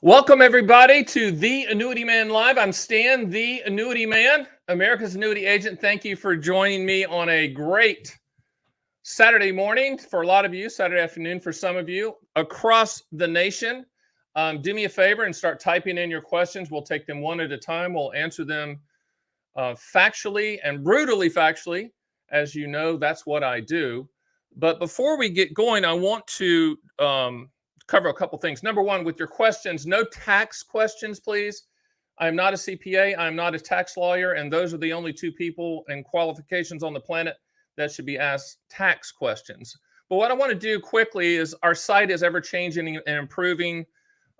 Welcome, everybody, to The Annuity Man Live. I'm Stan, the Annuity Man, America's annuity agent. Thank you for joining me on a great Saturday morning for a lot of you, Saturday afternoon for some of you across the nation. Do me a favor and start typing in your questions. We'll take them one at a time. We'll answer them factually and brutally factually. As you know, that's what I do. But before we get going, I want to cover a couple things. Number one, with your questions, no tax questions, please. I'm not a CPA. I'm not a tax lawyer. And those are the only two people and qualifications on the planet that should be asked tax questions. But what I want to do quickly is our site is ever changing and improving.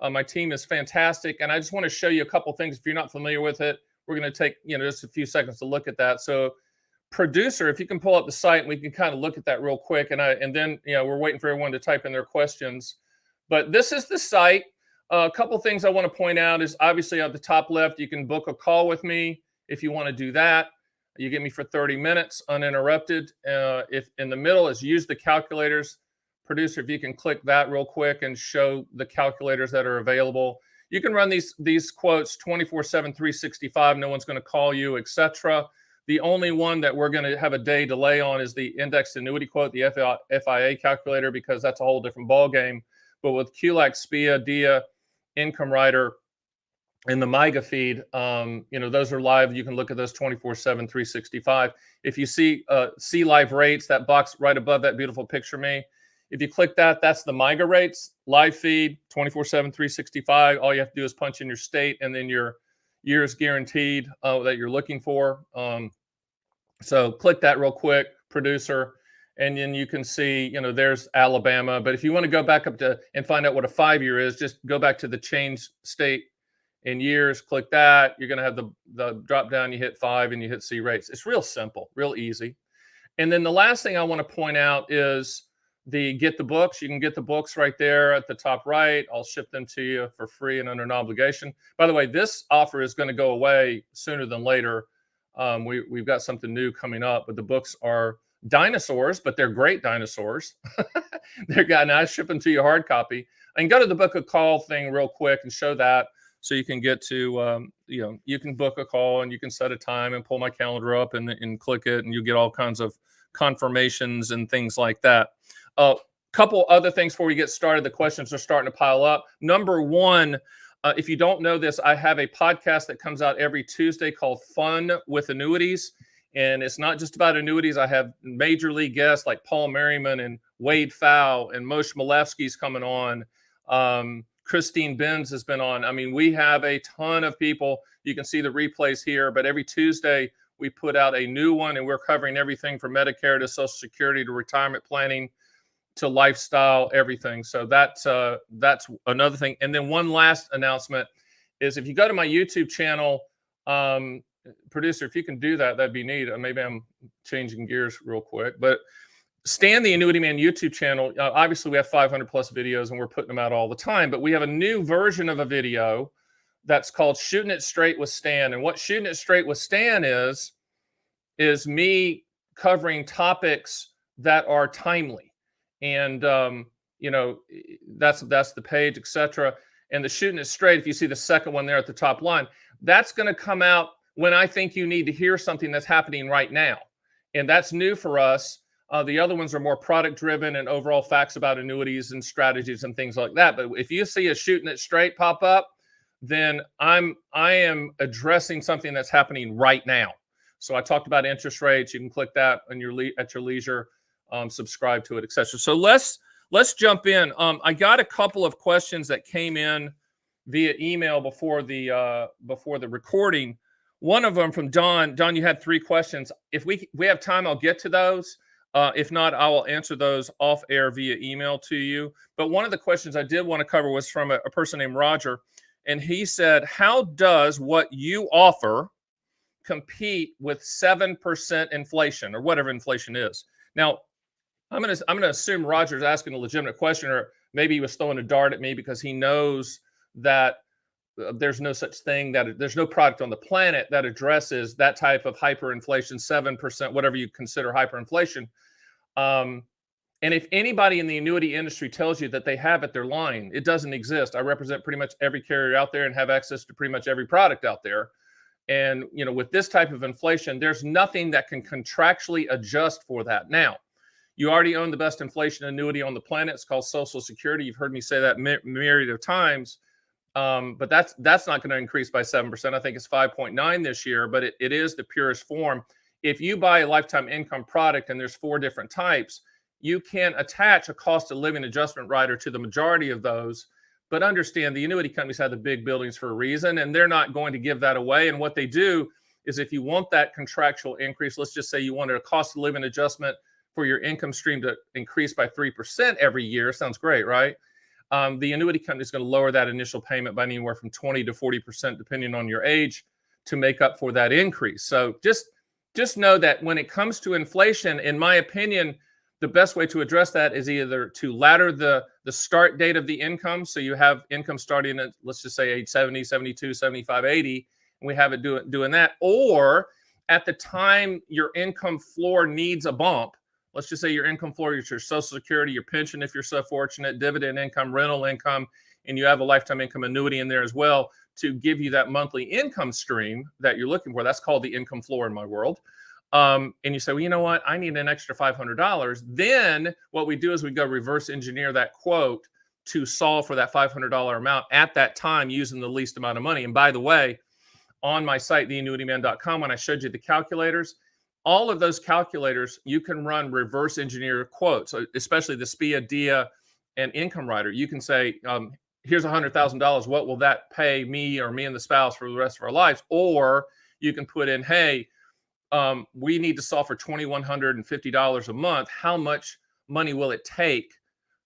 My team is fantastic. And I just want to show you a couple things. If you're not familiar with it, we're going to take just a few seconds to look at that. So producer, if you can pull up the site, and we can kind of look at that real quick. And then we're waiting for everyone to type in their questions. But this is the site. A couple things I want to point out is obviously at the top left, you can book a call with me if you want to do that. You get me for 30 minutes uninterrupted. If in the middle is use the calculators. Producer, if you can click that real quick and show the calculators that are available. You can run these quotes 24/7, 365. No one's going to call you, etc. The only one that we're going to have a day delay on is the indexed annuity quote, the FIA calculator, because that's a whole different ball game. But with QLAC, SPIA, DIA, Income Rider, and the MIGA feed, those are live. You can look at those 24/7, 365. If you see live rates, that box right above that beautiful picture of me, if you click that, that's the MIGA rates, live feed, 24/7, 365. All you have to do is punch in your state and then your years guaranteed that you're looking for. So click that real quick, producer. And then you can see, there's Alabama. But if you want to go back up to and find out what a 5-year is, just go back to the change state in years, click that. You're going to have the drop down, you hit 5 and you hit see rates. It's real simple, real easy. And then the last thing I want to point out is the get the books. You can get the books right there at the top right. I'll ship them to you for free and under an obligation. By the way, this offer is going to go away sooner than later. We've got something new coming up, but the books are dinosaurs, but they're great dinosaurs. Now I ship them to you hard copy. And go to the book a call thing real quick and show that, so you can get to you can book a call and you can set a time and pull my calendar up and click it, and you get all kinds of confirmations and things like that. Couple other things before we get started. The questions are starting to pile up. Number one, if you don't know this, I have a podcast that comes out every Tuesday called Fun with Annuities. And it's not just about annuities. I have major league guests like Paul Merriman and Wade Pfau and Moshe Malevsky's coming on. Christine Benz has been on. I mean, we have a ton of people. You can see the replays here. But every Tuesday, we put out a new one, and we're covering everything from Medicare to Social Security to retirement planning to lifestyle, everything. So that's another thing. And then one last announcement is if you go to my YouTube channel, producer, if you can do that, that'd be neat. Maybe I'm changing gears real quick, but Stan the Annuity Man YouTube channel. Obviously, we have 500 plus videos, and we're putting them out all the time. But we have a new version of a video that's called "Shooting It Straight with Stan." And what "Shooting It Straight with Stan" is me covering topics that are timely, and that's the page, etc. And the "Shooting It Straight," if you see the second one there at the top line, that's going to come out when I think you need to hear something that's happening right now. And that's new for us. The other ones are more product driven and overall facts about annuities and strategies and things like that. But if you see a "Shooting It Straight" pop up, then I am addressing something that's happening right now. So I talked about interest rates. You can click that at your leisure, subscribe to it, etc. So let's jump in. I got a couple of questions that came in via email before the recording. One of them from Don. Don, you had 3 questions. If we have time, I'll get to those. If not, I will answer those off air via email to you. But one of the questions I did want to cover was from a person named Roger. And he said, how does what you offer compete with 7% inflation, or whatever inflation is? Now, I'm gonna assume Roger's asking a legitimate question, or maybe he was throwing a dart at me because he knows that there's no such thing, that there's no product on the planet that addresses that type of hyperinflation, 7%, whatever you consider hyperinflation. And if anybody in the annuity industry tells you that they have it, they're lying. It doesn't exist. I represent pretty much every carrier out there and have access to pretty much every product out there. And with this type of inflation, there's nothing that can contractually adjust for that. Now, you already own the best inflation annuity on the planet. It's called Social Security. You've heard me say that myriad of times. But that's not going to increase by 7%. I think it's 5.9 this year, but it is the purest form. If you buy a lifetime income product and there's 4 different types, you can attach a cost of living adjustment rider to the majority of those. But understand the annuity companies have the big buildings for a reason, and they're not going to give that away. And what they do is if you want that contractual increase, let's just say you wanted a cost of living adjustment for your income stream to increase by 3% every year. Sounds great, right? The annuity company is going to lower that initial payment by anywhere from 20 to 40%, depending on your age, to make up for that increase. So just know that when it comes to inflation, in my opinion, the best way to address that is either to ladder the start date of the income. So you have income starting at, let's just say, age 70, 72, 75, 80, and we have it doing that. Or at the time your income floor needs a bump, let's just say your income floor is your Social Security, your pension, if you're so fortunate, dividend income, rental income, and you have a lifetime income annuity in there as well to give you that monthly income stream that you're looking for. That's called the income floor in my world. And you say, well, you know what? I need an extra $500. Then what we do is we go reverse engineer that quote to solve for that $500 amount at that time using the least amount of money. And by the way, on my site, theannuityman.com, when I showed you the calculators, all of those calculators, you can run reverse engineer quotes, especially the SPIA, DIA, and income rider. You can say, here's $100,000. What will that pay me or me and the spouse for the rest of our lives? Or you can put in, hey, we need to solve for $2,150 a month. How much money will it take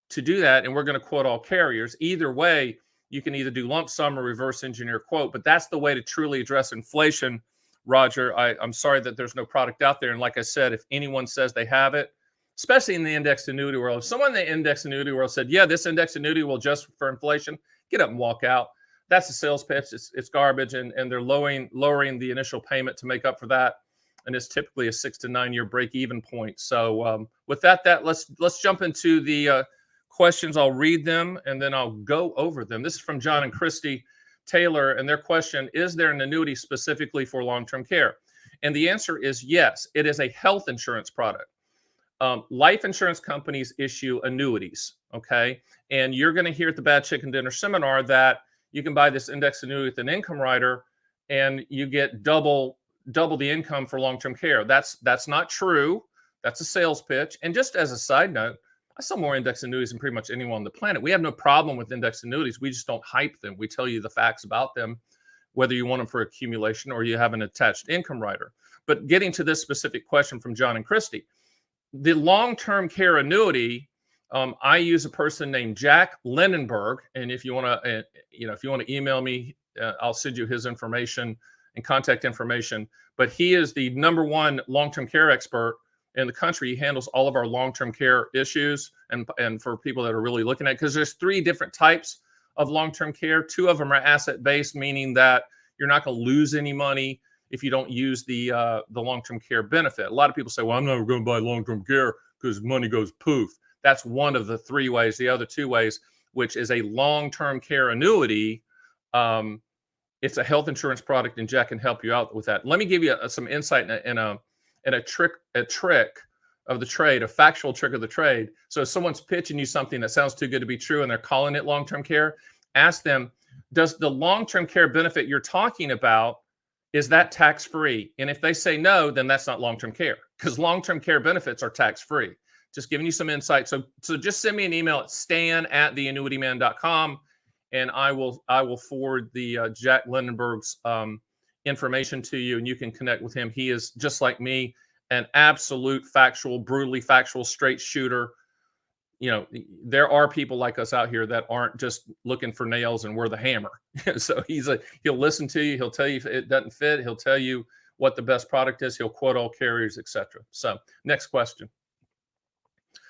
to do that? And we're going to quote all carriers. Either way, you can either do lump sum or reverse engineer quote, but that's the way to truly address inflation, Roger. I'm sorry that there's no product out there. And like I said, if anyone says they have it, especially in the indexed annuity world, if someone in the indexed annuity world said, yeah, this indexed annuity will adjust for inflation, get up and walk out. That's a sales pitch. It's garbage. And they're lowering the initial payment to make up for that. And it's typically a 6 to 9 year break even point. So with that, let's jump into the questions. I'll read them and then I'll go over them. This is from John and Christy Taylor, and their question: is there an annuity specifically for long-term care? And the answer is yes. It is a health insurance product. Life insurance companies issue annuities, okay? And you're going to hear at the Bad Chicken Dinner seminar that you can buy this index annuity with an income rider and you get double the income for long-term care. That's not true. That's a sales pitch. And just as a side note, I sell more index annuities than pretty much anyone on the planet. We have no problem with index annuities. We just don't hype them. We tell you the facts about them, whether you want them for accumulation or you have an attached income rider. But getting to this specific question from John and Christy, the long-term care annuity, I use a person named Jack Lindenberg. And if you want to email me, I'll send you his information and contact information. But he is the #1 long-term care expert in the country. He handles all of our long-term care issues and for people that are really looking at it, because there's 3 different types of long-term care. 2 of them are asset-based, meaning that you're not going to lose any money if you don't use the long-term care benefit. A lot of people say, well, I'm never going to buy long-term care because money goes poof. That's one of the 3 ways. The other 2 ways, which is a long-term care annuity, it's a health insurance product, and Jack can help you out with that. Let me give you some insight in a trick of the trade, a factual trick of the trade. So if someone's pitching you something that sounds too good to be true and they're calling it long-term care, ask them, does the long-term care benefit you're talking about, is that tax-free? And if they say no, then that's not long-term care, because long-term care benefits are tax-free. Just giving you some insight. So just send me an email at stan@theannuityman.com. and I will forward the Jack Lindenberg's information to you, and you can connect with him. He is, just like me, an absolute brutally factual, straight shooter. There are people like us out here that aren't just looking for nails and we're the hammer. So he'll listen to you. He'll tell you if it doesn't fit. He'll tell you what the best product is. He'll quote all carriers, etc. So next question.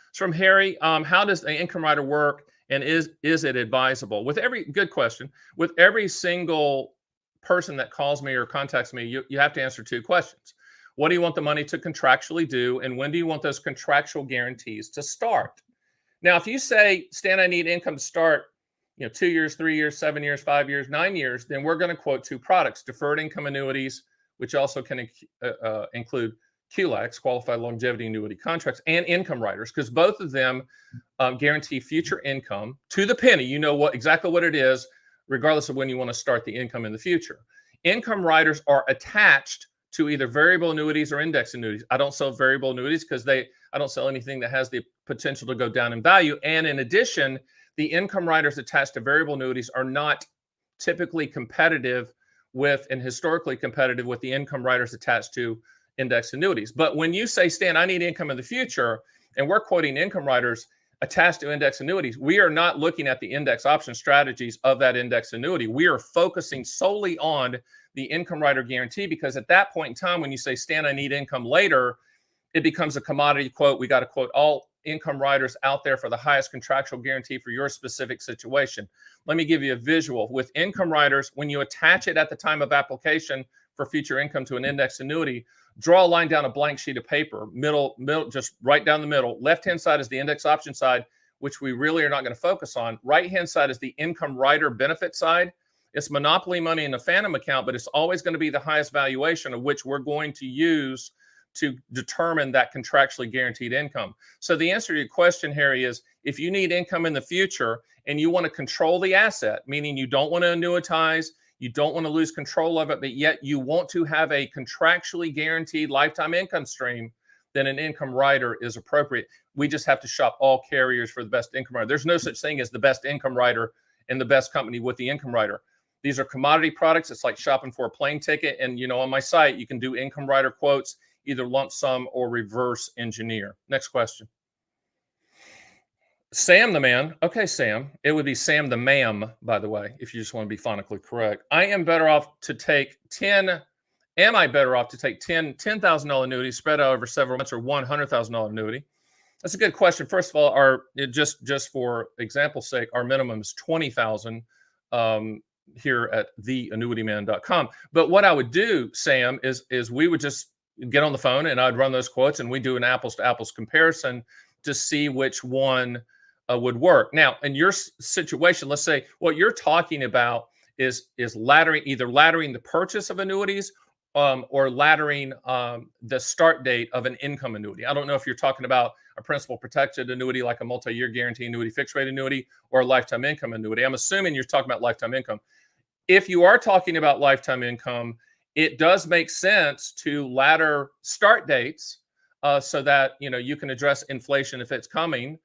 It's from Harry. How does the income rider work? And is it advisable? Good question. With every single person that calls me or contacts me, you have to answer 2 questions. What do you want the money to contractually do? And when do you want those contractual guarantees to start? Now, if you say, Stan, I need income to start, 2 years, 3 years, 7 years, 5 years, 9 years, then we're going to quote two products: deferred income annuities, which also can include QLACs, qualified longevity annuity contracts, and income riders, because both of them guarantee future income to the penny. You know exactly what it is, regardless of when you want to start the income in the future. Income riders are attached to either variable annuities or index annuities. I don't sell variable annuities because I don't sell anything that has the potential to go down in value. And in addition, the income riders attached to variable annuities are not typically competitive with, and historically competitive with, the income riders attached to index annuities. But when you say, Stan, I need income in the future, and we're quoting income riders attached to index annuities, we are not looking at the index option strategies of that index annuity. We are focusing solely on the income rider guarantee, because at that point in time, when you say, Stan, I need income later, it becomes a commodity quote. We got to quote all income riders out there for the highest contractual guarantee for your specific situation. Let me give you a visual. With income riders, when you attach it at the time of application for future income to an index annuity, draw a line down a blank sheet of paper, middle, just right down the middle. Left-hand side is the index option side, which we really are not going to focus on. Right-hand side is the income rider benefit side. It's monopoly money in the phantom account, but it's always going to be the highest valuation, of which we're going to use to determine that contractually guaranteed income. So the answer to your question, Harry, is if you need income in the future and you want to control the asset, meaning you don't want to annuitize, you don't want to lose control of it, but yet you want to have a contractually guaranteed lifetime income stream, then an income rider is appropriate. We just have to shop all carriers for the best income rider. There's no such thing as the best income rider and the best company with the income rider. These are commodity products. It's like shopping for a plane ticket. And, on my site, you can do income rider quotes, either lump sum or reverse engineer. Next question. Sam the man. Okay, Sam. It would be Sam the ma'am, by the way, if you just want to be phonetically correct. Am I better off to take 10 $10,000 annuities spread out over several months, or $100,000 annuity? That's a good question. First of all, just for example's sake, our minimum is $20,000 here at theannuityman.com. But what I would do, Sam, is we would just get on the phone and I'd run those quotes and we do an apples to apples comparison to see which one would work. Now, in your situation, let's say what you're talking about is laddering the purchase of annuities or laddering the start date of an income annuity. I don't know if you're talking about a principal protected annuity like a multi-year guarantee annuity, fixed rate annuity, or a lifetime income annuity. I'm assuming you're talking about lifetime income. If you are talking about lifetime income, it does make sense to ladder start dates so that you can address inflation if it's coming,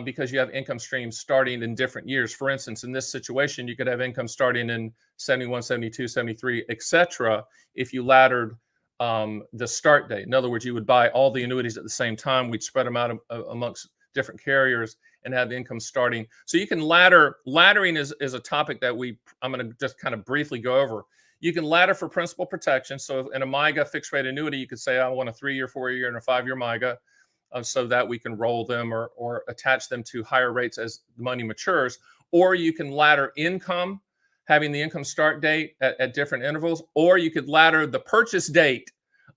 because you have income streams starting in different years. For instance, in this situation, you could have income starting in 71, 72, 73, etc. if you laddered the start date. In other words, you would buy all the annuities at the same time. We'd spread them out amongst different carriers and have income starting. So you can laddering is a topic that I'm going to just kind of briefly go over. You can ladder for principal protection. So in a MYGA fixed rate annuity, you could say, I want a 3-year, 4-year, and a 5-year MYGA, so that we can roll them or attach them to higher rates as the money matures. Or you can ladder income, having the income start date at different intervals, or you could ladder the purchase date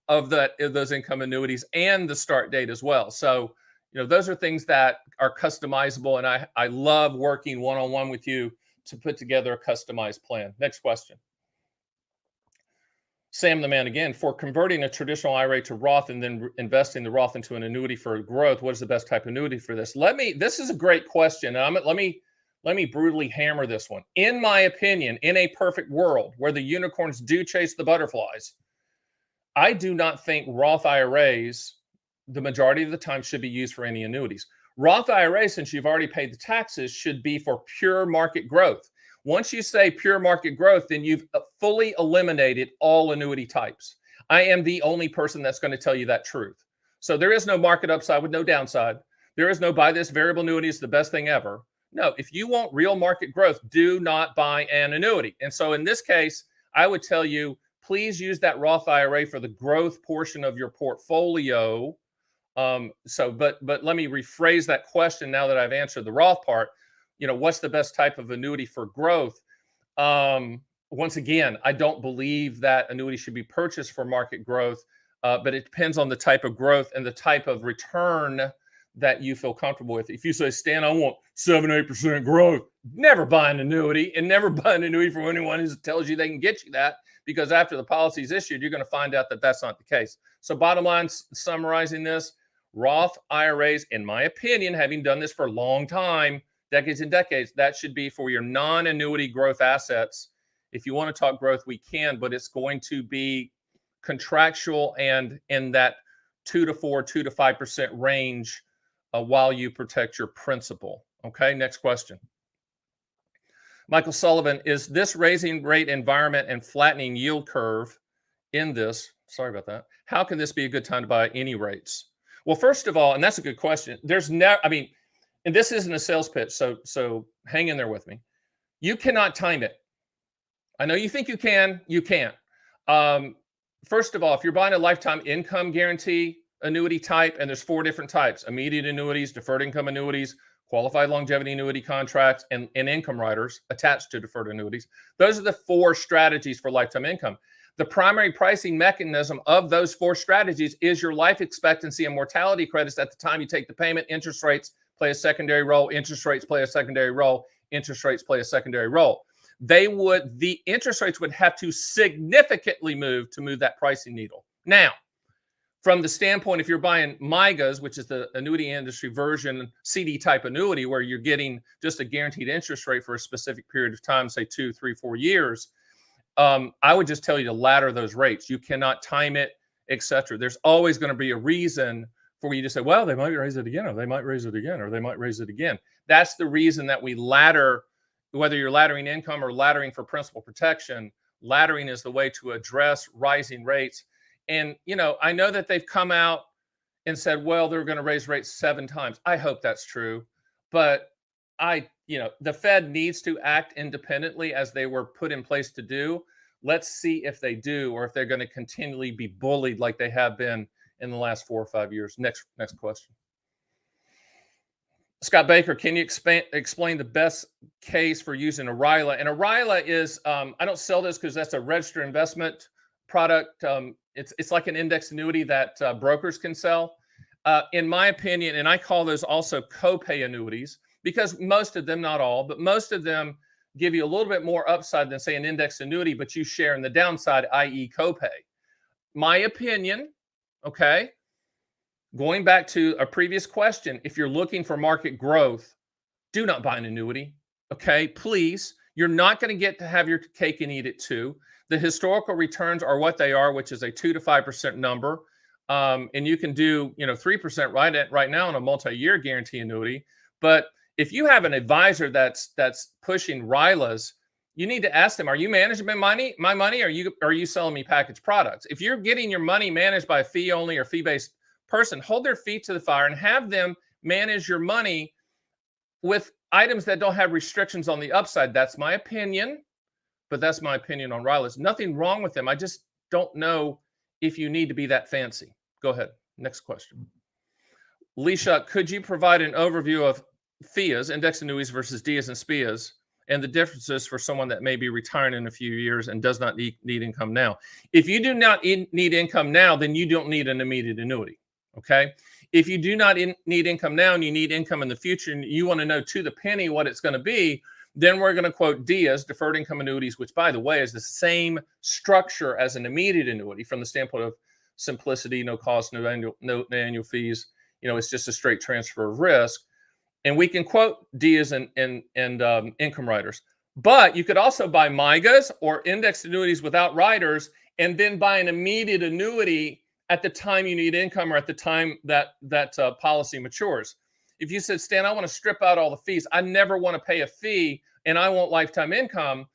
of those income annuities and the start date as well. So, those are things that are customizable, and I love working one-on-one with you to put together a customized plan. Next question. Sam the man again. For converting a traditional IRA to Roth and then investing the Roth into an annuity for growth, what is the best type of annuity for this? This is a great question. Let me brutally hammer this one. In my opinion, in a perfect world where the unicorns do chase the butterflies, I do not think Roth IRAs, the majority of the time, should be used for any annuities. Roth IRAs, since you've already paid the taxes, should be for pure market growth. Once you say pure market growth, then you've fully eliminated all annuity types. I am the only person that's going to tell you that truth. So there is no market upside with no downside. There is no buy this variable annuity is the best thing ever. No, if you want real market growth, do not buy an annuity. And so in this case, I would tell you, please use that Roth IRA for the growth portion of your portfolio. But let me rephrase that question now that I've answered the Roth part. What's the best type of annuity for growth? Once again, I don't believe that annuity should be purchased for market growth. but it depends on the type of growth and the type of return that you feel comfortable with. If you say, Stan, I want 7-8% growth, never buy an annuity, and never buy an annuity from anyone who tells you they can get you that, because after the policy is issued, you're going to find out that that's not the case. So bottom line, summarizing this, Roth IRAs, in my opinion, having done this for a long time, decades and decades, that should be for your non-annuity growth assets. If you want to talk growth, we can, but it's going to be contractual and in that 2 to 4, 2 to 5% range while you protect your principal. Okay, next question. Michael Sullivan, is this raising rate environment and flattening yield curve in this? Sorry about that. How can this be a good time to buy any rates? Well, first of all, and that's a good question. There's never, I mean, and this isn't a sales pitch, so hang in there with me. You cannot time it. I know you think you can, you can't. First of all, if you're buying a lifetime income guarantee annuity type, and there's 4 different types: immediate annuities, deferred income annuities, qualified longevity annuity contracts, and income riders attached to deferred annuities. Those are the 4 strategies for lifetime income. The primary pricing mechanism of those 4 strategies is your life expectancy and mortality credits at the time you take the payment. Interest rates play a secondary role. Interest rates play a secondary role. Interest rates play a secondary role. The interest rates would have to significantly move to move that pricing needle. Now, from the standpoint, if you're buying MYGAs, which is the annuity industry version, CD type annuity, where you're getting just a guaranteed interest rate for a specific period of time, say 2, 3, 4 years, I would just tell you to ladder those rates. You cannot time it, etc. There's always going to be a reason for you to say, well, they might raise it again, or they might raise it again, or they might raise it again. That's the reason that we ladder, whether you're laddering income or laddering for principal protection. Laddering is the way to address rising rates. And, you know, I know that they've come out and said, well, they're going to raise rates 7 times. I hope that's true. But the Fed needs to act independently as they were put in place to do. Let's see if they do, or if they're going to continually be bullied like they have been in the last 4 or 5 years. Next question. Scott Baker, can you explain the best case for using a RYLA? And a RYLA is, I don't sell this because that's a registered investment product. It's like an index annuity that brokers can sell. In my opinion, and I call those also copay annuities, because most of them, not all, but most of them give you a little bit more upside than, say, an index annuity, but you share in the downside, i.e. copay. My opinion, okay, going back to a previous question, if you're looking for market growth, do not buy an annuity, okay? Please. You're not going to get to have your cake and eat it too. The historical returns are what they are, which is a 2 to 5% number. And you can do, 3% right now on a multi-year guarantee annuity. But if you have an advisor that's pushing RYLAs, you need to ask them, are you managing my money, or are you selling me packaged products? If you're getting your money managed by a fee only or fee-based person, hold their feet to the fire and have them manage your money with items that don't have restrictions on the upside. That's my opinion, but that's my opinion on RYLAs. Nothing wrong with them. I just don't know if you need to be that fancy. Go ahead. Next question. Leisha, could you provide an overview of FIAs, index annuities versus DIAs and SPIAs, and the differences for someone that may be retiring in a few years and does not need income now? If you do not need income now, then you don't need an immediate annuity, okay? If you do not need income now and you need income in the future and you want to know to the penny what it's going to be, then we're going to quote DIAs, deferred income annuities, which, by the way, is the same structure as an immediate annuity from the standpoint of simplicity, no cost, no annual fees. It's just a straight transfer of risk. And we can quote DIAs and income riders. But you could also buy MYGAs or index annuities without riders and then buy an immediate annuity at the time you need income or at the time that policy matures. If you said, Stan, I want to strip out all the fees, I never want to pay a fee, and I want lifetime income,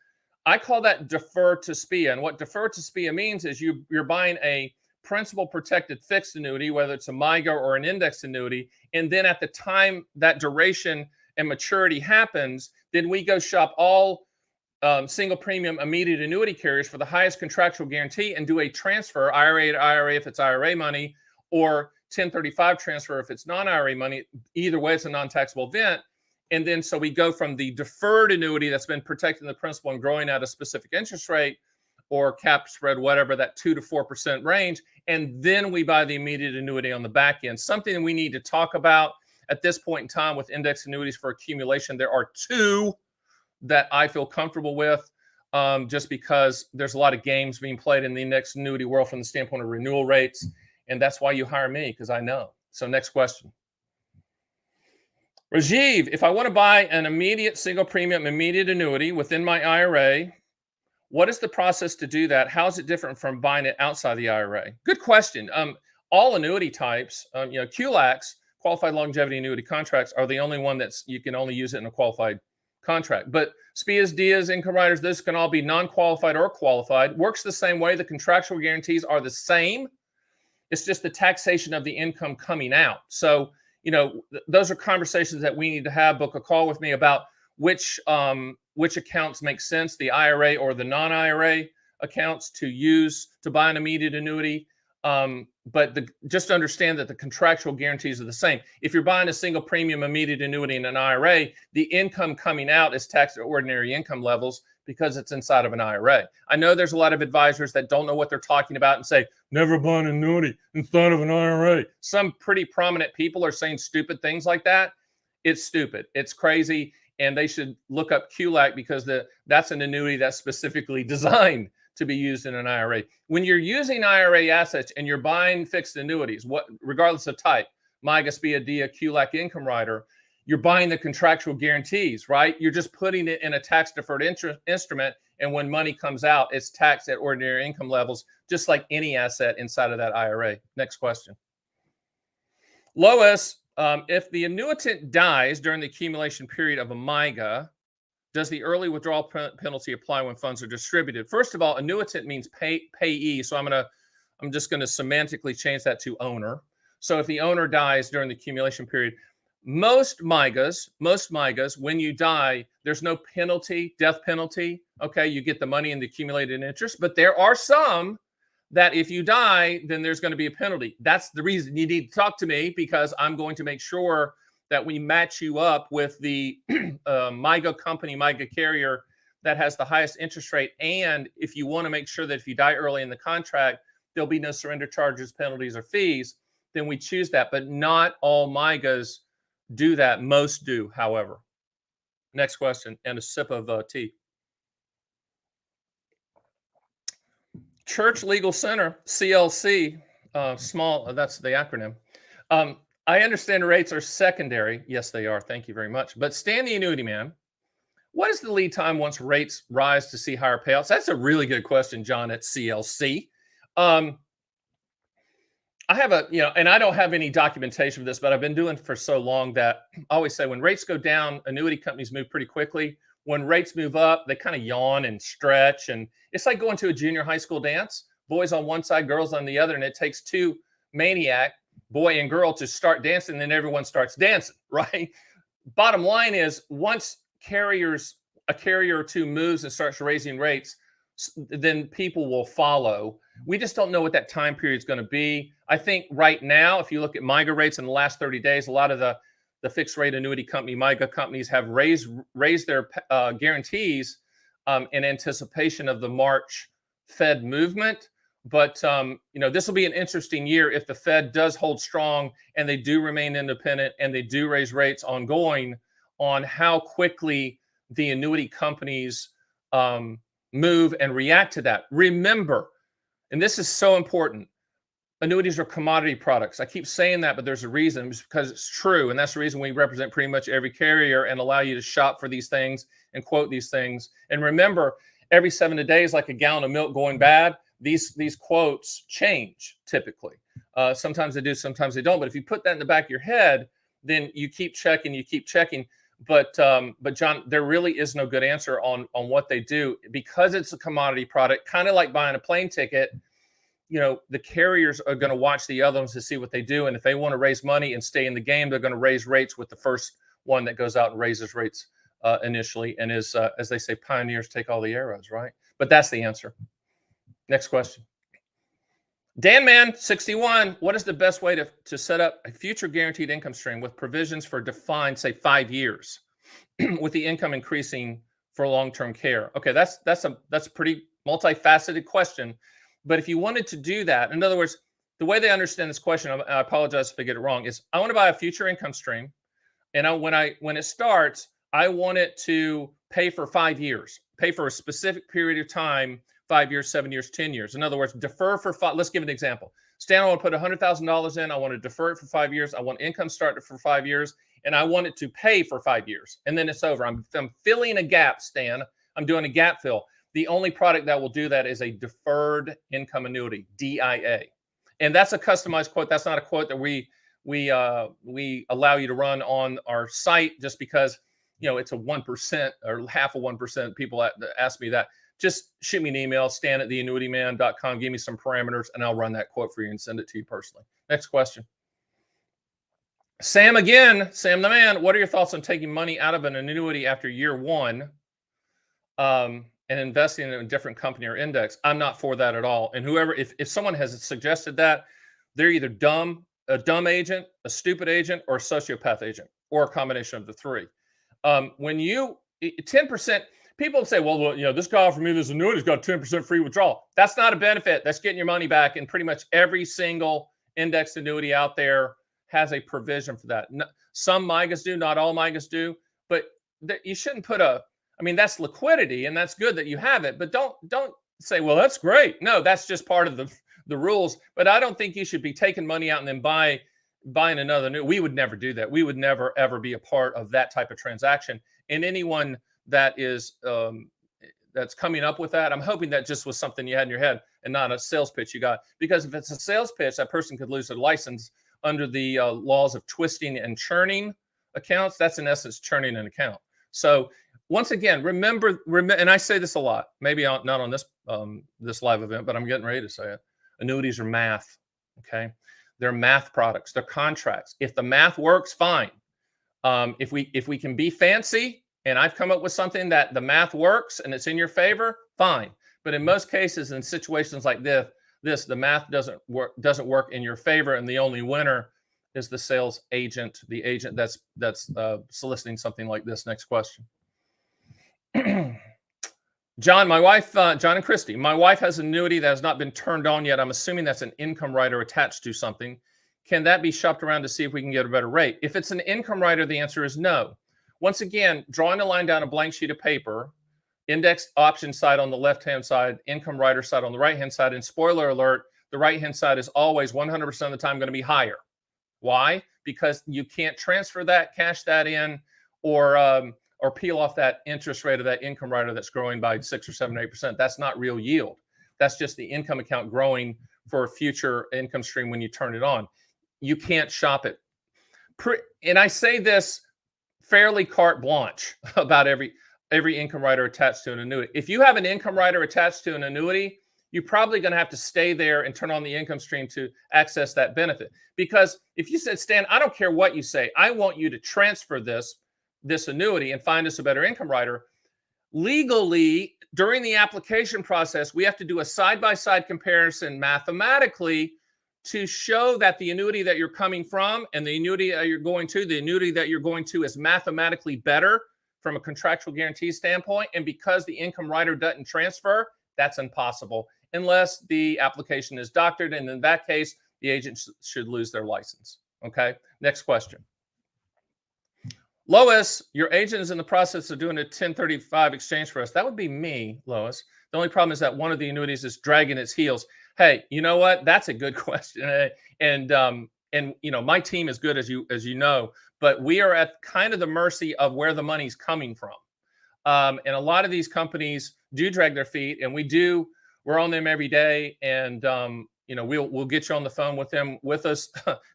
I call that deferred to SPIA. And what deferred to SPIA means is you're buying a principal protected fixed annuity, whether it's a MYGA or an index annuity, and then at the time that duration and maturity happens, then we go shop all single premium immediate annuity carriers for the highest contractual guarantee and do a transfer, IRA to IRA if it's IRA money, or 1035 transfer if it's non-IRA money. Either way, it's a non-taxable event. And then so we go from the deferred annuity that's been protecting the principal and growing at a specific interest rate or cap spread, whatever, that 2 to 4% range. And then we buy the immediate annuity on the back end. Something we need to talk about at this point in time with index annuities for accumulation. There are two that I feel comfortable with, just because there's a lot of games being played in the index annuity world from the standpoint of renewal rates. And that's why you hire me, because I know. So next question. Rajiv, if I want to buy an immediate single premium immediate annuity within my IRA, what is the process to do that? How is it different from buying it outside the IRA? Good question. All annuity types, QLACs, qualified longevity annuity contracts, are the only one that's you can only use it in a qualified contract. But SPIAs, DIAs, income riders, this can all be non-qualified or qualified. Works the same way. The contractual guarantees are the same. It's just the taxation of the income coming out. So, those are conversations that we need to have. Book a call with me about which accounts make sense, the IRA or the non-IRA accounts to use to buy an immediate annuity. But just understand that the contractual guarantees are the same. If you're buying a single premium immediate annuity in an IRA, the income coming out is taxed at ordinary income levels because it's inside of an IRA. I know there's a lot of advisors that don't know what they're talking about and say, never buy an annuity inside of an IRA. Some pretty prominent people are saying stupid things like that. It's stupid. It's crazy. And they should look up QLAC because that's an annuity that's specifically designed to be used in an IRA. When you're using IRA assets and you're buying fixed annuities, regardless of type, MIGA, SPIA, DIA, QLAC, income rider, you're buying the contractual guarantees, right? You're just putting it in a tax-deferred instrument, and when money comes out, it's taxed at ordinary income levels, just like any asset inside of that IRA. Next question. Lois, if the annuitant dies during the accumulation period of a MIGA, does the early withdrawal penalty apply when funds are distributed? First of all, annuitant means payee, so I'm just going to semantically change that to owner. So if the owner dies during the accumulation period, most MIGAs, when you die, there's no penalty, death penalty. Okay, you get the money in the accumulated interest, but there are some that if you die, then there's going to be a penalty. That's the reason you need to talk to me, because I'm going to make sure that we match you up with the MIGA company, MIGA carrier that has the highest interest rate. And if you want to make sure that if you die early in the contract, there'll be no surrender charges, penalties, or fees, then we choose that. But not all MIGAs do that. Most do, however. Next question, and a sip of tea. Church Legal Center, CLC, small, that's the acronym. I understand rates are secondary. Yes, they are. Thank you very much. But Stan the Annuity Man, what is the lead time once rates rise to see higher payouts? That's a really good question, John, at CLC. I have and I don't have any documentation of this, but I've been doing it for so long that I always say when rates go down, annuity companies move pretty quickly. When rates move up, they kind of yawn and stretch. And it's like going to a junior high school dance, boys on one side, girls on the other. And it takes two maniac, boy and girl, to start dancing, and then everyone starts dancing, right? Bottom line is, once a carrier or two moves and starts raising rates, then people will follow. We just don't know what that time period is going to be. I think right now, if you look at MIGA rates in the last 30 days, a lot of the fixed rate annuity company, MIGA companies, have raised their guarantees in anticipation of the March Fed movement. But this will be an interesting year if the Fed does hold strong and they do remain independent and they do raise rates ongoing, on how quickly the annuity companies move and react to that. Remember, and this is so important, annuities are commodity products. I keep saying that, but there's a reason. It's because it's true. And that's the reason we represent pretty much every carrier and allow you to shop for these things and quote these things. And remember, every 7 days, like a gallon of milk going bad, these quotes change typically. Sometimes they do, sometimes they don't. But if you put that in the back of your head, then you keep checking. But John, there really is no good answer on what they do, because it's a commodity product, kind of like buying a plane ticket. The carriers are going to watch the other ones to see what they do. And if they want to raise money and stay in the game, they're going to raise rates with the first one that goes out and raises rates initially. And as they say, pioneers take all the arrows, right? But that's the answer. Next question. Dan Man 61, what is the best way to set up a future guaranteed income stream with provisions for defined, say, 5 years, with the income increasing for long-term care? Okay, that's pretty multifaceted question. But if you wanted to do that, in other words, the way they understand this question, I apologize if I get it wrong, is I want to buy a future income stream. And when it starts, I want it to pay for 5 years, pay for a specific period of time, 5 years, 7 years, 10 years. In other words, defer for five. Let's give an example. Stan, I want to put $100,000 in. I want to defer it for 5 years. I want income start for 5 years, and I want it to pay for 5 years. And then it's over. I'm filling a gap, Stan. I'm doing a gap fill. The only product that will do that is a deferred income annuity, DIA. And that's a customized quote. That's not a quote that we allow you to run on our site just because, it's a 1% or half of 1%. People ask me that. Just shoot me an email, stan@theannuityman.com. Give me some parameters, and I'll run that quote for you and send it to you personally. Next question. Sam again, Sam the man. What are your thoughts on taking money out of an annuity after year one and investing in a different company or index? I'm not for that at all. And whoever, if someone has suggested that, they're either a dumb agent, a stupid agent, or a sociopath agent, or a combination of the three. When you 10%, people say, well, this guy offered me this annuity, has got 10% free withdrawal. That's not a benefit. That's getting your money back. And pretty much every single indexed annuity out there has a provision for that. Some MIGAs do, not all MIGAs do, but you shouldn't put that's liquidity, and that's good that you have it, but don't say, well, that's great. No, that's just part of the rules. But I don't think you should be taking money out and then buying another new. We would never do that. We would never, ever be a part of that type of transaction. And anyone that is that's coming up with that, I'm hoping that just was something you had in your head and not a sales pitch you got. Because if it's a sales pitch, that person could lose their license under the laws of twisting and churning accounts. That's in essence churning an account. So once again, remember, and I say this a lot, maybe not on this live event, but I'm getting ready to say it. Annuities are math. Okay, they're math products. They're contracts. If the math works, fine. If we can be fancy, and I've come up with something that the math works and it's in your favor, fine. But in most cases, in situations like this, the math doesn't work in your favor, and the only winner is the sales agent, the agent that's soliciting something like this. Next question. John, my wife, John and Christy, my wife has an annuity that has not been turned on yet. I'm assuming that's an income rider attached to something. Can that be shopped around to see if we can get a better rate? If it's an income rider, the answer is no. Once again, drawing a line down a blank sheet of paper, index option side on the left-hand side, income rider side on the right-hand side, and spoiler alert, the right-hand side is always 100% of the time going to be higher. Why? Because you can't transfer that, cash that in, or peel off that interest rate of that income rider that's growing by 6 or 7 or 8%. That's not real yield. That's just the income account growing for a future income stream when you turn it on. You can't shop it. And I say this fairly carte blanche about every income rider attached to an annuity. If you have an income rider attached to an annuity, you're probably going to have to stay there and turn on the income stream to access that benefit. Because if you said, Stan, I don't care what you say, I want you to transfer this annuity and find us a better income rider. Legally, during the application process, we have to do a side-by-side comparison mathematically to show that the annuity that you're coming from and the annuity that you're going to is mathematically better from a contractual guarantee standpoint. And because the income rider doesn't transfer, that's impossible unless the application is doctored. And in that case, the agent should lose their license. Okay, next question. Lois, your agent is in the process of doing a 1035 exchange for us. That would be me, Lois. The only problem is that one of the annuities is dragging its heels. Hey, you know what? That's a good question. And my team is good, as you know, but we are at kind of the mercy of where the money's coming from. And a lot of these companies do drag their feet, and we're on them every day. And we'll get you on the phone with us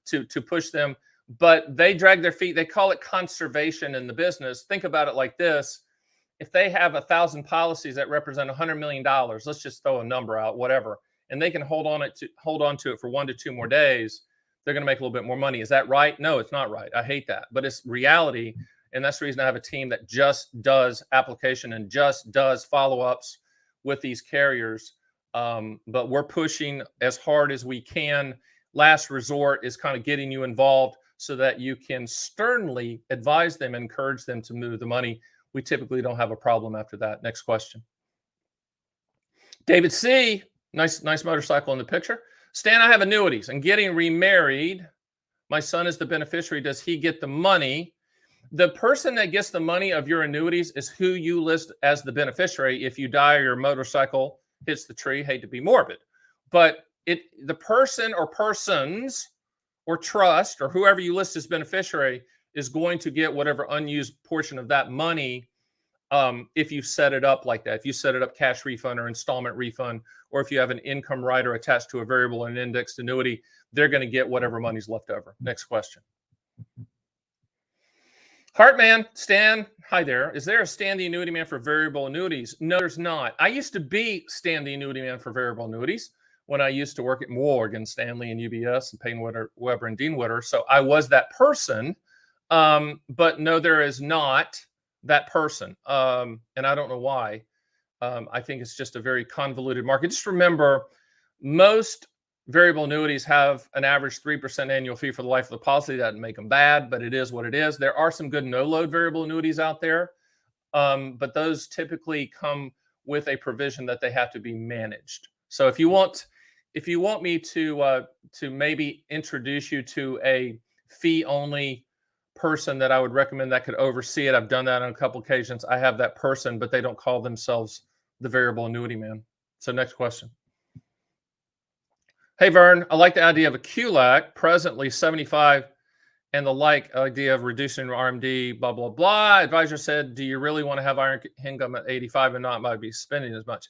to push them. But they drag their feet. They call it conservation in the business. Think about it like this. If they have 1,000 policies that represent $100 million, let's just throw a number out, whatever, and they can hold on to it for 1 to 2 more days, they're going to make a little bit more money. Is that right? No, it's not right. I hate that. But it's reality. And that's the reason I have a team that just does application and just does follow-ups with these carriers. But we're pushing as hard as we can. Last resort is kind of getting you involved so that you can sternly advise them, encourage them to move the money. We typically don't have a problem after that. Next question. David C, nice motorcycle in the picture. Stan, I have annuities and getting remarried. My son is the beneficiary. Does he get the money? The person that gets the money of your annuities is who you list as the beneficiary. If you die or your motorcycle hits the tree, hate to be morbid, but the person or persons or trust or whoever you list as beneficiary is going to get whatever unused portion of that money. If you set it up like that, if you set it up cash refund or installment refund, or if you have an income rider attached to a variable and indexed annuity, they're going to get whatever money's left over. Next question. Heartman, Stan, hi there. Is there a Stan the Annuity Man for variable annuities? No, there's not. I used to be Stan the Annuity Man for variable annuities when I used to work at Morgan Stanley and UBS and Payne Weber and Dean Witter. So I was that person. But no, there is not that person. And I don't know why. I think it's just a very convoluted market. Just remember, most variable annuities have an average 3% annual fee for the life of the policy. That doesn't make them bad, but it is what it is. There are some good no-load variable annuities out there, but those typically come with a provision that they have to be managed. So if you want me to maybe introduce you to a fee-only person that I would recommend that could oversee it, I've done that on a couple occasions. I have that person, but they don't call themselves the variable annuity man. So next question. Hey, Vern, I like the idea of a QLAC, presently 75, and the idea of reducing RMD, blah, blah, blah. Advisor said, do you really want to have iron income at 85 and not might be spending as much?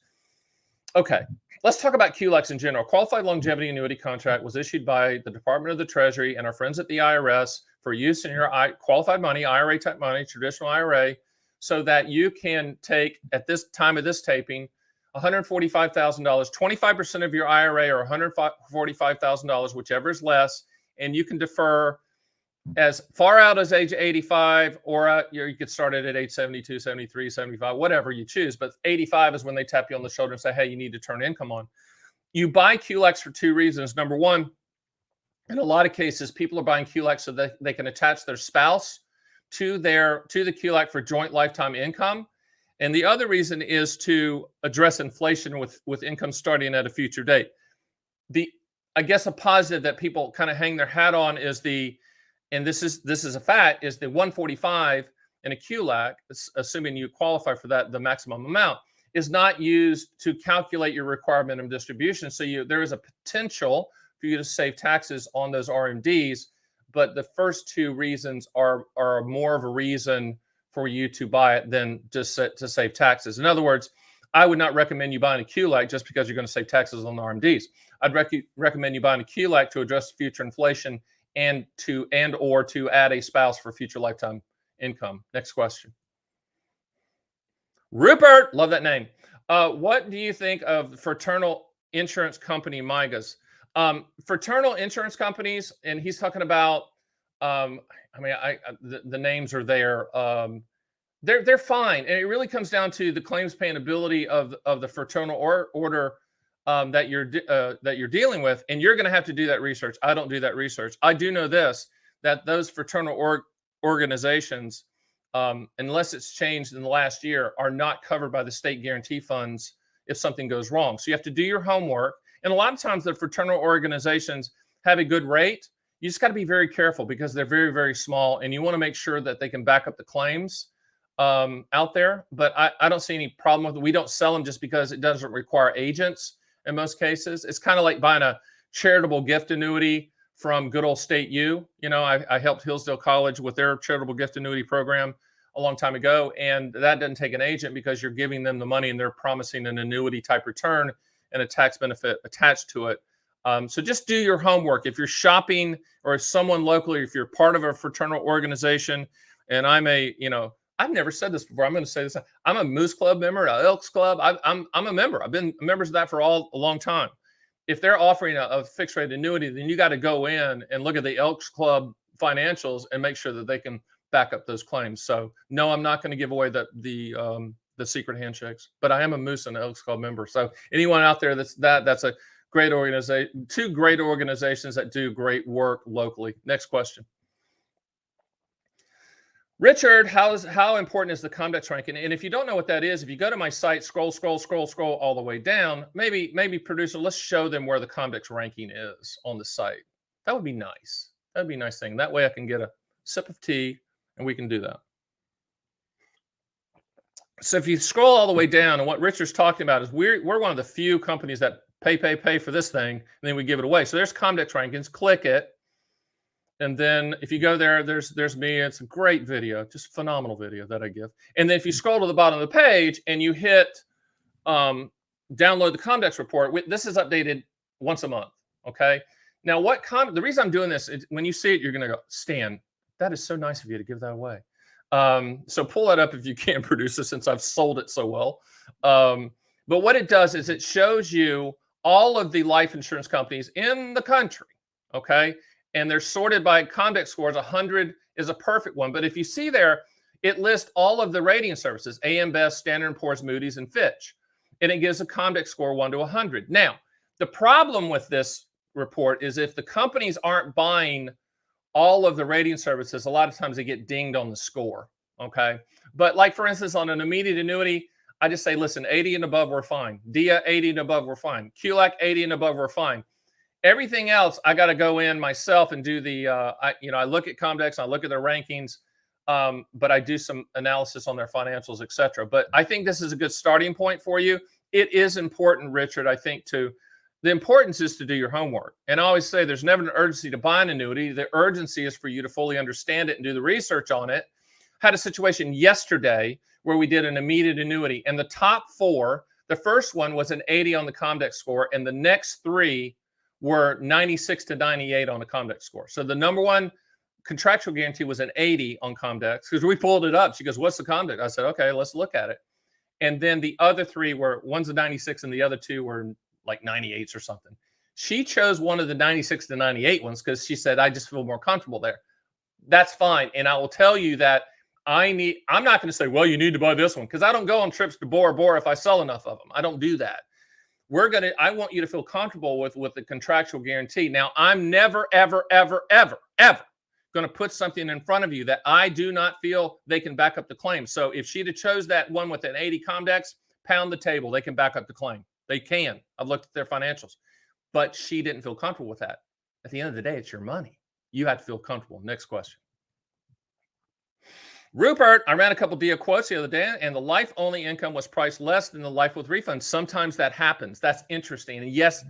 Okay, let's talk about QLACs in general. Qualified longevity annuity contract was issued by the Department of the Treasury and our friends at the IRS for use in your qualified money, IRA type money, traditional IRA, so that you can take, at this time of this taping, $145,000, 25% of your IRA or $145,000, whichever is less, and you can defer as far out as age 85, or you could start it at age 72, 73, 75, whatever you choose. But 85 is when they tap you on the shoulder and say, hey, you need to turn income on. You buy QLACs for two reasons. Number one, in a lot of cases, people are buying QLACs so that they can attach their spouse to the QLAC for joint lifetime income. And the other reason is to address inflation with income starting at a future date. I guess a positive that people kind of hang their hat on is and this is a fact, is the 145 in a QLAC, assuming you qualify for that, the maximum amount, is not used to calculate your required minimum distribution. So there is a potential for you to save taxes on those RMDs, but the first two reasons are more of a reason for you to buy it than just to save taxes. In other words, I would not recommend you buying a QLAC just because you're going to save taxes on the RMDs. I'd recommend you buying a QLAC to address future inflation and or to add a spouse for future lifetime income. Next question. Rupert, love that name. What do you think of fraternal insurance company MIGAs? Fraternal insurance companies, and he's talking about, the names are there. They're fine, and it really comes down to the claims paying ability of the fraternal order that you're dealing with, and you're going to have to do that research. I don't do that research. I do know this, that those fraternal organizations, unless it's changed in the last year, are not covered by the state guarantee funds if something goes wrong. So you have to do your homework. And a lot of times the fraternal organizations have a good rate. You just got to be very careful because they're very, very small, and you want to make sure that they can back up the claims out there. But I don't see any problem with it. We don't sell them just because it doesn't require agents in most cases. It's kind of like buying a charitable gift annuity from good old State U. You know, I helped Hillsdale College with their charitable gift annuity program a long time ago, and that doesn't take an agent because you're giving them the money and they're promising an annuity type return and a tax benefit attached to it. So just do your homework. If you're shopping, or if someone locally, if you're part of a fraternal organization, and I've never said this before, I'm going to say this. I'm a Moose Club member, an Elks Club. I'm a member. I've been members of that for a long time. If they're offering a fixed rate annuity, then you got to go in and look at the Elks Club financials and make sure that they can back up those claims. So no, I'm not going to give away the secret handshakes, but I am a Moose and Elks Club member. So anyone out there that's a great organization, two great organizations that do great work locally. Next question. Richard, how important is the convex ranking? And if you don't know what that is, if you go to my site, scroll all the way down, maybe producer, let's show them where the convex ranking is on the site. That would be nice. That'd be a nice thing. That way I can get a sip of tea and we can do that. So if you scroll all the way down, and what Richard's talking about is we're one of the few companies that pay for this thing, and then we give it away. So there's convex rankings. Click it. And then if you go there, there's me. It's a great video, just phenomenal video that I give. And then if you scroll to the bottom of the page and you hit download the convex report, this is updated once a month. Okay. Now, the reason I'm doing this is when you see it, you're going to go, Stan, that is so nice of you to give that away. So pull that up if you can, producer, since I've sold it so well. But what it does is it shows you all of the life insurance companies in the country. Okay. And they're sorted by convex scores. 100 is a perfect one. But if you see there, it lists all of the rating services, AM Best, Standard & Poor's, Moody's, and Fitch. And it gives a convex score 1 to 100. Now, the problem with this report is if the companies aren't buying all of the rating services, a lot of times they get dinged on the score, okay? But like, for instance, on an immediate annuity, I just say, listen, 80 and above, we're fine. DIA, 80 and above, we're fine. QLAC, 80 and above, we're fine. Everything else, I got to go in myself and do the, I look at convex, I look at their rankings, but I do some analysis on their financials, et cetera. But I think this is a good starting point for you. It is important, Richard, I think, the importance is to do your homework. And I always say there's never an urgency to buy an annuity. The urgency is for you to fully understand it and do the research on it. Had a situation yesterday where we did an immediate annuity, and the top 4, the first one was an 80 on the convex score, and the next 3 were 96 to 98 on the convex score. So the number 1 contractual guarantee was an 80 on convex, because we pulled it up. She goes, what's the convex? I said, okay, let's look at it. And then the other 3 were, one's a 96 and the other 2 were like 98s or something. She chose one of the 96 to 98 ones because she said, I just feel more comfortable there. That's fine. And I will tell you that I'm not going to say, well, you need to buy this one, because I don't go on trips to Bora Bora if I sell enough of them. I don't do that. I want you to feel comfortable with the contractual guarantee. Now, I'm never, ever, ever, ever, ever going to put something in front of you that I do not feel they can back up the claim. So if she'd have chose that one with an 80 convex, pound the table. They can back up the claim. They can. I've looked at their financials. But she didn't feel comfortable with that. At the end of the day, it's your money. You have to feel comfortable. Next question. Rupert, I ran a couple DIA quotes the other day, and the life-only income was priced less than the life with refund. Sometimes that happens. That's interesting. And yes,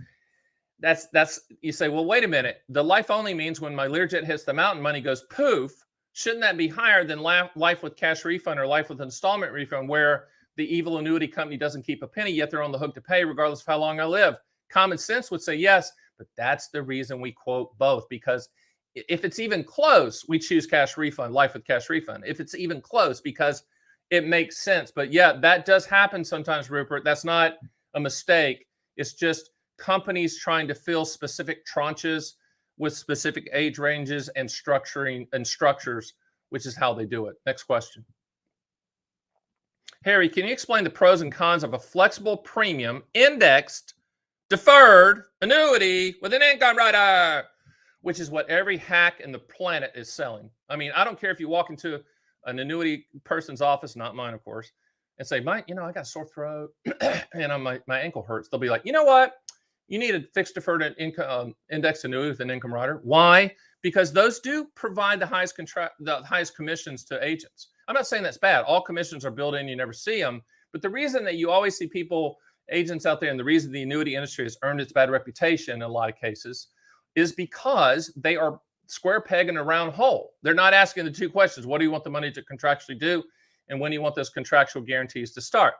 that's you say, well, wait a minute. The life-only means when my Learjet hits the mountain, money goes poof. Shouldn't that be higher than life with cash refund or life with installment refund, where the evil annuity company doesn't keep a penny, yet they're on the hook to pay regardless of how long I live? Common sense would say yes, but that's the reason we quote both, because if it's even close, we choose cash refund, life with cash refund. If it's even close, because it makes sense. But yeah, that does happen sometimes, Rupert. That's not a mistake. It's just companies trying to fill specific tranches with specific age ranges and structuring and structures, which is how they do it. Next question. Harry, can you explain the pros and cons of a flexible premium indexed deferred annuity with an income rider, which is what every hack in the planet is selling? I mean, I don't care if you walk into an annuity person's office, not mine, of course, and say, Mike, I got a sore throat and my ankle hurts. They'll be like, you know what? You need a fixed deferred income index annuity with an income rider. Why? Because those do provide the highest commissions to agents. I'm not saying that's bad. All commissions are built in. You never see them. But the reason that you always see agents out there, and the reason the annuity industry has earned its bad reputation in a lot of cases, is because they are square peg in a round hole. They're not asking the 2 questions. What do you want the money to contractually do? And when do you want those contractual guarantees to start?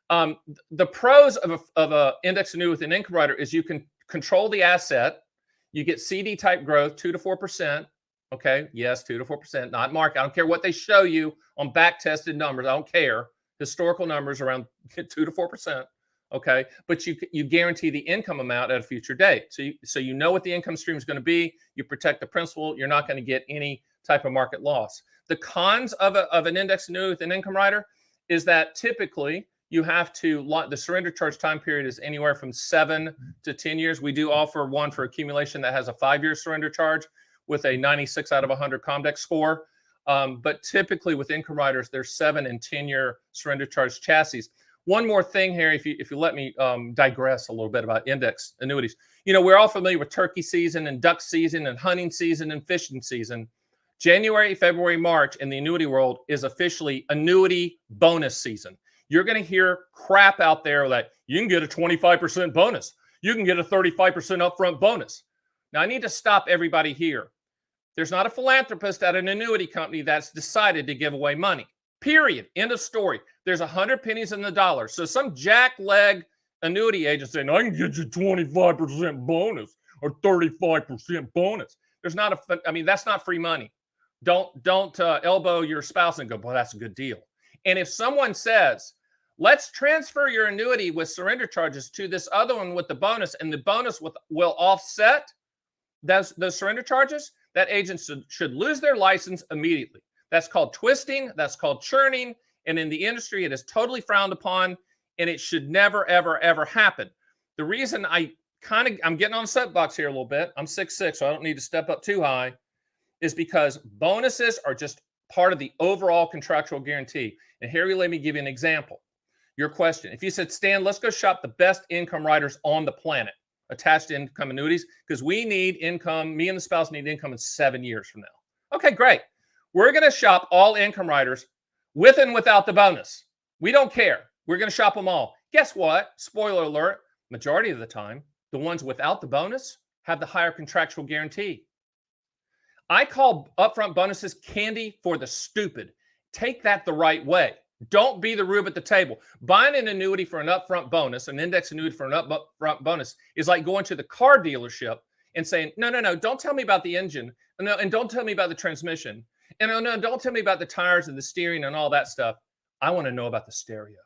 The pros of a index annuity with an income rider is you can control the asset. You get CD type growth, 2 to 4%. Okay. Yes, 2 to 4%, not market. I don't care what they show you on back tested numbers. I don't care. Historical numbers around 2 to 4%. Okay. But you guarantee the income amount at a future date. So you know what the income stream is going to be. You protect the principal. You're not going to get any type of market loss. The cons of an index annuity with an income rider is that typically you have to, the surrender charge time period is anywhere from 7 to 10 years. We do offer one for accumulation that has a 5-year surrender charge with a 96 out of 100 convex score. But typically with income riders, there's 7 and 10-year surrender charge chassis. One more thing, Harry, if you let me digress a little bit about index annuities. We're all familiar with turkey season and duck season and hunting season and fishing season. January, February, March in the annuity world is officially annuity bonus season. You're going to hear crap out there like you can get a 25% bonus. You can get a 35% upfront bonus. Now, I need to stop everybody here. There's not a philanthropist at an annuity company that's decided to give away money. Period. End of story. There's 100 pennies in the dollar. So some jackleg annuity agent saying, I can get you 25% bonus or 35% bonus. There's not that's not free money. Don't elbow your spouse and go, boy, that's a good deal. And if someone says, let's transfer your annuity with surrender charges to this other one with the bonus, and the bonus will offset those surrender charges, that agent should lose their license immediately. That's called twisting. That's called churning. And in the industry, it is totally frowned upon, and it should never, ever, ever happen. The reason I'm getting on a soapbox here a little bit, I'm 6'6", so I don't need to step up too high, is because bonuses are just part of the overall contractual guarantee. And Harry, let me give you an example. Your question, if you said, Stan, let's go shop the best income riders on the planet, attached to income annuities, because we need income, me and the spouse need income in 7 years from now. Okay, great. We're going to shop all income riders with and without the bonus. We don't care. We're going to shop them all. Guess what? Spoiler alert, majority of the time, the ones without the bonus have the higher contractual guarantee. I call upfront bonuses candy for the stupid. Take that the right way. Don't be the rube at the table. Buying an annuity for an upfront bonus, an index annuity for an upfront bonus, is like going to the car dealership and saying, no, don't tell me about the engine. No, and don't tell me about the transmission. And no, don't tell me about the tires and the steering and all that stuff. I want to know about the stereo.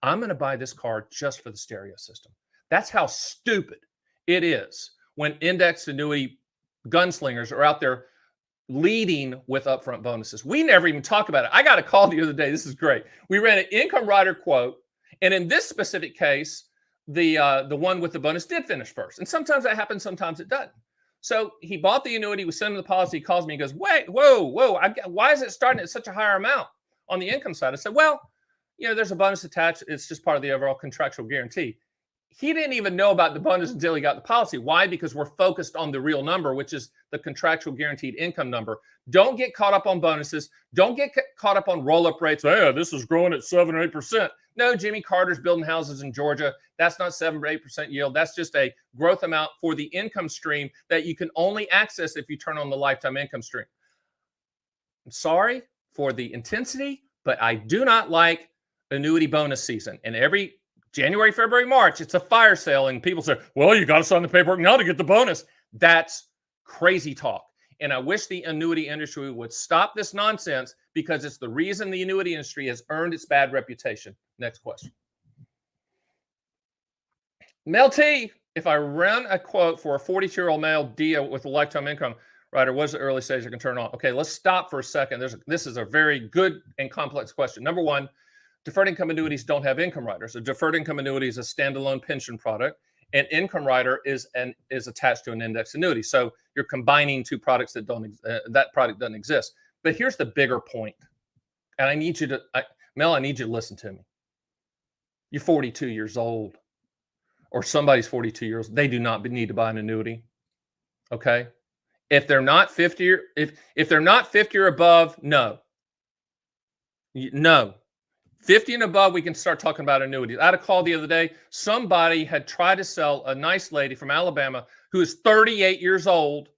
I'm going to buy this car just for the stereo system. That's how stupid it is when index annuity gunslingers are out there leading with upfront bonuses. We never even talk about it. I got a call the other day. This is great. We ran an income rider quote, and in this specific case, the one with the bonus did finish first. And sometimes that happens, sometimes it doesn't. So he bought the annuity, we sent him the policy. He calls me and goes, wait, whoa, why is it starting at such a higher amount on the income side? I said, well, there's a bonus attached. It's just part of the overall contractual guarantee. He didn't even know about the bonus until he got the policy. Why? Because we're focused on the real number, which is the contractual guaranteed income number. Don't get caught up on bonuses. Don't get caught up on roll-up rates. Hey, this is growing at 7 or 8%. No, Jimmy Carter's building houses in Georgia. That's not 7 or 8% yield. That's just a growth amount for the income stream that you can only access if you turn on the lifetime income stream. I'm sorry for the intensity, but I do not like annuity bonus season. And every January, February, March, it's a fire sale. And people say, well, you got to sign the paperwork now to get the bonus. That's crazy talk. And I wish the annuity industry would stop this nonsense, because it's the reason the annuity industry has earned its bad reputation. Next question. Mel T, if I run a quote for a 42-year-old male deal with a lifetime income rider, what's the early stage I can turn on? Okay, let's stop for a second. This is a very good and complex question. Number one, deferred income annuities don't have income riders. A deferred income annuity is a standalone pension product. An income rider is attached to an index annuity. So you're combining two products that that product doesn't exist. But here's the bigger point. And I need you to, Mel, I need you to listen to me. You're 42 years old, or somebody's 42 years old. They do not need to buy an annuity. Okay? If they're not 50 or if they're not 50 or above, no. No. 50 and above, we can start talking about annuities. I had a call the other day. Somebody had tried to sell a nice lady from Alabama who is 38 years old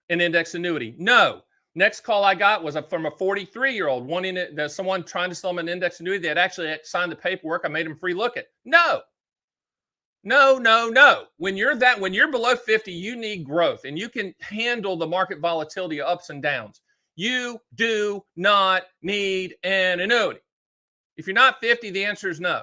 an index annuity. No. Next call I got was from a 43-year-old wanting it. There's someone trying to sell them an index annuity. They had actually signed the paperwork. I made them free look at. No. When you're below 50, you need growth, and you can handle the market volatility of ups and downs. You do not need an annuity. If you're not 50, the answer is no.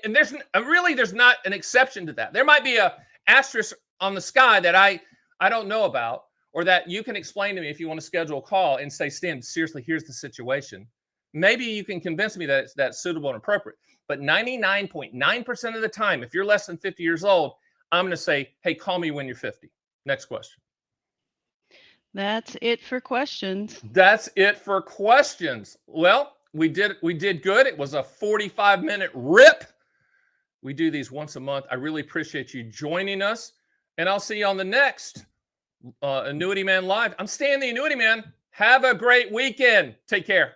And there's not an exception to that. There might be a asterisk on the sky that I don't know about, or that you can explain to me if you want to schedule a call and say, Stan, seriously, here's the situation. Maybe you can convince me that that's suitable and appropriate. But 99.9% of the time, if you're less than 50 years old, I'm going to say, hey, call me when you're 50. Next question. That's it for questions. That's it for questions. Well, we did good. It was a 45-minute rip. We do these once a month. I really appreciate you joining us, and I'll see you on the next Annuity Man Live. I'm Stan the Annuity Man. Have a great weekend. Take care.